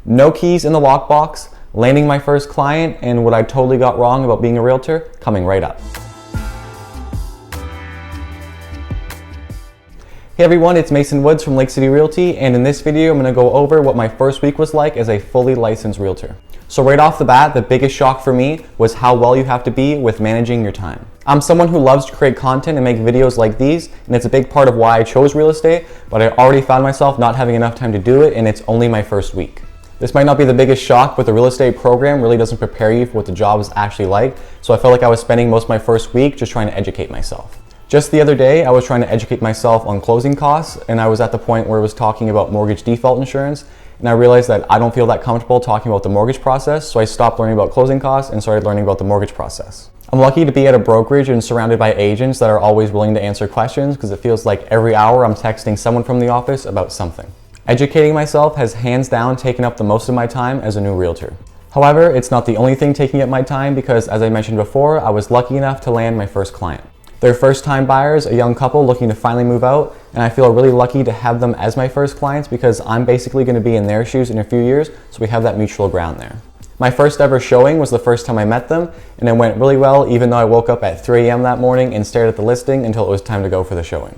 no keys in the lockbox, landing my first client, and what I totally got wrong about being a realtor coming right up. Hey everyone, it's Mason Woods from Lake City Realty, and in this video I'm going to go over what my first week was like as a fully licensed realtor. So right off the bat, the biggest shock for me was how well you have to be with managing your time. I'm someone who loves to create content and make videos like these, and it's a big part of why I chose real estate, but I already found myself not having enough time to do it, and it's only my first week. This might not be the biggest shock, but the real estate program really doesn't prepare you for what the job is actually like, so I felt like I was spending most of my first week just trying to educate myself. Just the other day, I was trying to educate myself on closing costs, and I was at the point where it was talking about mortgage default insurance, and I realized that I don't feel that comfortable talking about the mortgage process, so I stopped learning about closing costs and started learning about the mortgage process. I'm lucky to be at a brokerage and surrounded by agents that are always willing to answer questions, because it feels like every hour I'm texting someone from the office about something. Educating myself has hands down taken up the most of my time as a new realtor. However, it's not the only thing taking up my time because, as I mentioned before, I was lucky enough to land my first client. They're first-time buyers, a young couple looking to finally move out, and I feel really lucky to have them as my first clients because I'm basically going to be in their shoes in a few years, so we have that mutual ground there. My first ever showing was the first time I met them, and it went really well even though I woke up at 3 a.m. that morning and stared at the listing until it was time to go for the showing.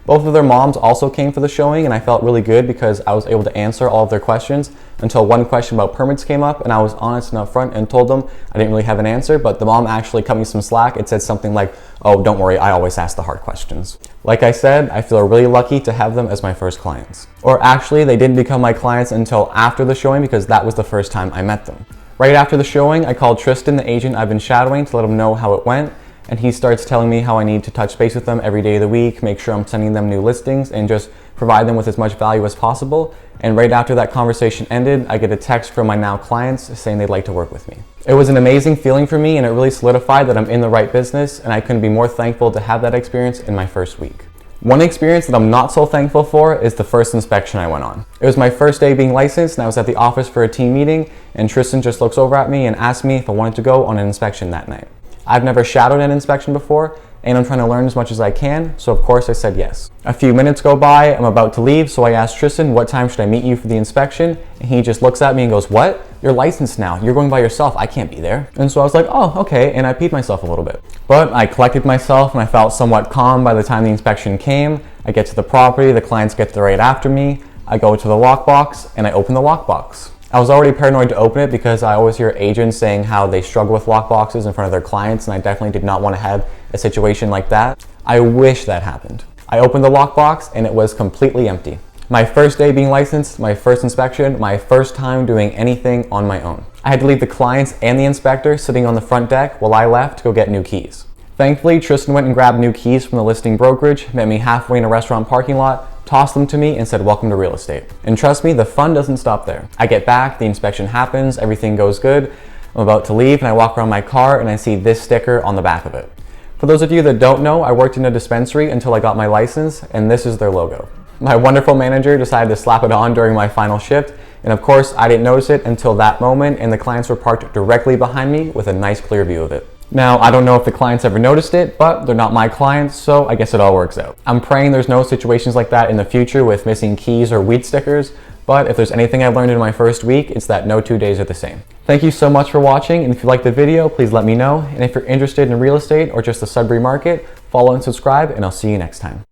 Both of their moms also came for the showing, and I felt really good because I was able to answer all of their questions until one question about permits came up, and I was honest and upfront and told them I didn't really have an answer, but the mom actually cut me some slack. It said something like, "Oh, don't worry, I always ask the hard questions." Like I said, I feel really lucky to have them as my first clients. Or actually, they didn't become my clients until after the showing because that was the first time I met them. Right after the showing, I called Tristan, the agent I've been shadowing, to let him know how it went. And he starts telling me how I need to touch base with them every day of the week, make sure I'm sending them new listings, and just provide them with as much value as possible. And right after that conversation ended, I get a text from my now clients saying they'd like to work with me. It was an amazing feeling for me, and it really solidified that I'm in the right business, and I couldn't be more thankful to have that experience in my first week. One experience that I'm not so thankful for is the first inspection I went on. It was my first day being licensed, and I was at the office for a team meeting, and Tristan just looks over at me and asks me if I wanted to go on an inspection that night. I've never shadowed an inspection before, and I'm trying to learn as much as I can, so of course I said yes. A few minutes go by, I'm about to leave, so I asked Tristan, what time should I meet you for the inspection? And he just looks at me and goes, "What? You're licensed now. You're going by yourself. I can't be there." And so I was like, "Oh, okay," and I peed myself a little bit. But I collected myself and I felt somewhat calm by the time the inspection came. I get to the property, the clients get there right after me. I go to the lockbox and I open the lockbox. I was already paranoid to open it because I always hear agents saying how they struggle with lockboxes in front of their clients, and I definitely did not want to have a situation like that. I wish that happened. I opened the lockbox and it was completely empty. My first day being licensed, my first inspection, my first time doing anything on my own. I had to leave the clients and the inspector sitting on the front deck while I left to go get new keys. Thankfully, Tristan went and grabbed new keys from the listing brokerage, met me halfway in a restaurant parking lot, tossed them to me, and said, "Welcome to real estate." And trust me, the fun doesn't stop there. I get back, the inspection happens, everything goes good. I'm about to leave and I walk around my car and I see this sticker on the back of it. For those of you that don't know, I worked in a dispensary until I got my license, and this is their logo. My wonderful manager decided to slap it on during my final shift, and of course I didn't notice it until that moment, and the clients were parked directly behind me with a nice clear view of it. Now, I don't know if the clients ever noticed it, but they're not my clients, so I guess it all works out. I'm praying there's no situations like that in the future with missing keys or weed stickers, but if there's anything I've learned in my first week, it's that no 2 days are the same. Thank you so much for watching, and if you liked the video, please let me know. And if you're interested in real estate or just the Sudbury market, follow and subscribe, and I'll see you next time.